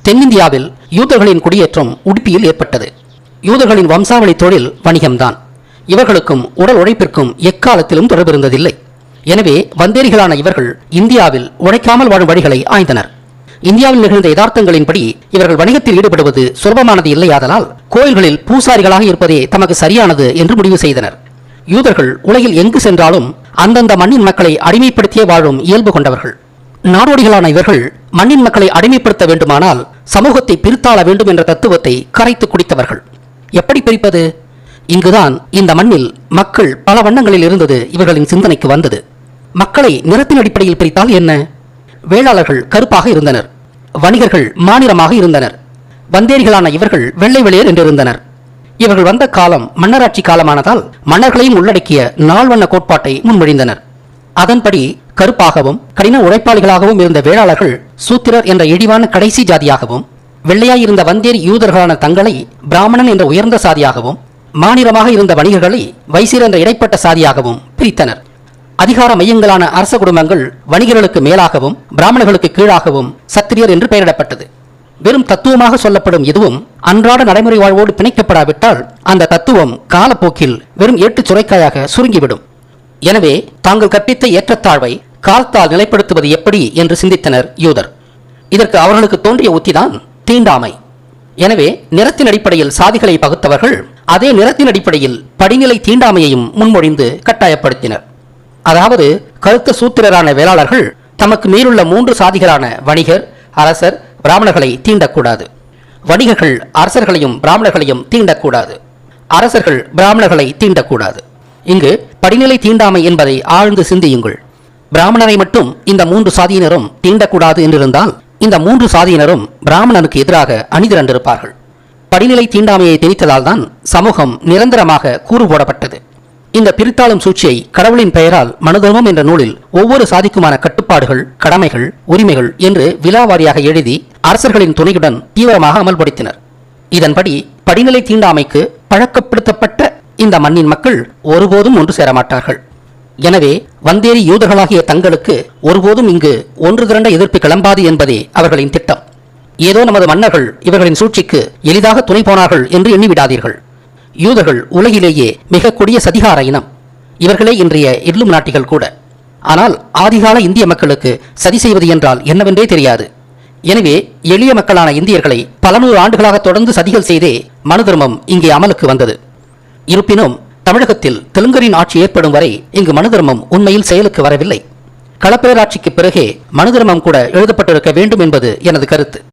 தென்னிந்தியாவில் யூதர்களின் குடியேற்றம் உடுப்பியில் ஏற்பட்டது. யூதர்களின் வம்சாவளி தொழில் வணிகம்தான். இவர்களுக்கும் உடல் உழைப்பிற்கும் எக்காலத்திலும் தொடர்பு இருந்ததில்லை. எனவே வந்தேரிகளான இவர்கள் இந்தியாவில் உழைக்காமல் வாழும் வழிகளை ஆய்ந்தனர். இந்தியாவில் நிகழ்ந்த யதார்த்தங்களின்படி இவர்கள் வணிகத்தில் ஈடுபடுவது சுலபமானது இல்லையாதலால் கோயில்களில் பூசாரிகளாக இருப்பதே தமக்கு சரியானது என்று முடிவு செய்தனர். யூதர்கள் உலகில் எங்கு சென்றாலும் அந்தந்த மண்ணின் மக்களை அடிமைப்படுத்தியே வாழும் இயல்பு கொண்டவர்கள். நாடோடிகளான இவர்கள் மண்ணின் மக்களை அடிமைப்படுத்த வேண்டுமானால் சமூகத்தை பிரித்தாள வேண்டும் என்ற தத்துவத்தை கரைத்து குடித்தவர்கள். எப்படி பிரிப்பது? இங்குதான் இந்த மண்ணில் மக்கள் பல வண்ணங்களில் இருந்தது இவர்களின் சிந்தனைக்கு வந்தது. மக்களை நிறத்தின் அடிப்படையில் பிரித்தால் என்ன? வேளாளர்கள் கருப்பாக இருந்தனர், வணிகர்கள் மாநிறமாக இருந்தனர், வந்தேரிகளான இவர்கள் வெள்ளை வெளியர் என்றிருந்தனர். இவர்கள் வந்த காலம் மன்னராட்சி காலமானதால் மன்னர்களையும் உள்ளடக்கிய நால்வண்ண கோட்பாட்டை முன்மொழிந்தனர். அதன்படி கருப்பாகவும் கடின உழைப்பாளிகளாகவும் இருந்த வேளாளர்கள் சூத்திரர் என்ற இழிவான கடைசி ஜாதியாகவும், வெள்ளையாயிருந்த வந்தேரி யூதர்களான தங்களை பிராமணன் என்ற உயர்ந்த சாதியாகவும், மாநிலமாக இருந்த வணிகர்களை வைசியர் என்ற இடைப்பட்ட சாதியாகவும் பிரித்தனர். அதிகார மையங்களான அரச குடும்பங்கள் வணிகர்களுக்கு மேலாகவும் பிராமணர்களுக்கு கீழாகவும் சத்திரியர் என்று பெயரிடப்பட்டது. வெறும் தத்துவமாக சொல்லப்படும் எதுவும் அன்றாட நடைமுறை வாழ்வோடு பிணைக்கப்படாவிட்டால் அந்த தத்துவம் காலப்போக்கில் வெறும் ஏட்டுச் சுரைக்காயாக சுருங்கிவிடும். எனவே தாங்கள் கற்பித்த ஏற்றத்தாழ்வை காலத்தால் நிலைப்படுத்துவது எப்படி என்று சிந்தித்தனர் யூதர். இதற்கு அவர்களுக்கு தோன்றிய உத்திதான் தீண்டாமை. எனவே நிறத்தின் அடிப்படையில் சாதிகளை பகுத்தவர்கள் அதே நிறத்தின் அடிப்படையில் படிநிலை தீண்டாமையையும் முன்மொழிந்து கட்டாயப்படுத்தினர். அதாவது கருத்த சூத்திரரான வேளாளர்கள் தமக்கு மேலுள்ள 3 சாதிகளான வணிகர், அரசர், பிராமணர்களை தீண்டக்கூடாது. வணிகர்கள் அரசர்களையும் பிராமணர்களையும் தீண்டக்கூடாது. அரசர்கள் பிராமணர்களை தீண்டக்கூடாது. இங்கு படிநிலை தீண்டாமை என்பதை ஆழ்ந்து சிந்தியுங்கள். பிராமணரை மட்டும் இந்த 3 சாதியினரும் தீண்டக்கூடாது என்றிருந்தால் இந்த 3 சாதியினரும் பிராமணனுக்கு எதிராக அணிதிரண்டிருப்பார்கள். படிநிலை தீண்டாமையை திணித்ததால் தான் சமூகம் நிரந்தரமாக கூறு போடப்பட்டது. இந்த பிரித்தாளும் சூழ்ச்சியை கடவுளின் பெயரால் மனுதர்மம் என்ற நூலில் ஒவ்வொரு சாதிக்குமான கட்டுப்பாடுகள், கடமைகள், உரிமைகள் என்று விலாவாரியாக எழுதி அரசர்களின் துணையுடன் தீவிரமாக அமல்படுத்தினர். இதன்படி படிநிலை தீண்டாமைக்கு பழக்கப்படுத்தப்பட்ட இந்த மண்ணின் மக்கள் ஒருபோதும் ஒன்று சேரமாட்டார்கள். எனவே வந்தேரி யூதர்களாகிய தங்களுக்கு ஒருபோதும் இங்கு ஒன்று திரண்ட எதிர்ப்பு கிளம்பாது என்பதே அவர்களின் திட்டம். ஏதோ நமது மன்னர்கள் இவர்களின் சூழ்ச்சிக்கு எளிதாக துணை போனார்கள் என்று எண்ணிவிடாதீர்கள். யூதர்கள் உலகிலேயே மிக கொடிய சதிகார இனம். இவர்களே இன்றைய இல்லும் நாட்டிகள் கூட. ஆனால் ஆதிகால இந்திய மக்களுக்கு சதி செய்வது என்றால் என்னவென்றே தெரியாது. எனவே எளிய மக்களான இந்தியர்களை பல 100 ஆண்டுகளாக தொடர்ந்து சதிகள் செய்தே மனு தர்மம் இங்கே அமலுக்கு வந்தது. இருப்பினும் தமிழகத்தில் தெலுங்கரின் ஆட்சி ஏற்படும் வரை இங்கு மனு தர்மம் உண்மையில் செயலுக்கு வரவில்லை. களப்பேராட்சிக்கு பிறகே மனு தர்மம் கூட எழுதப்பட்டிருக்க வேண்டும் என்பது எனது கருத்து.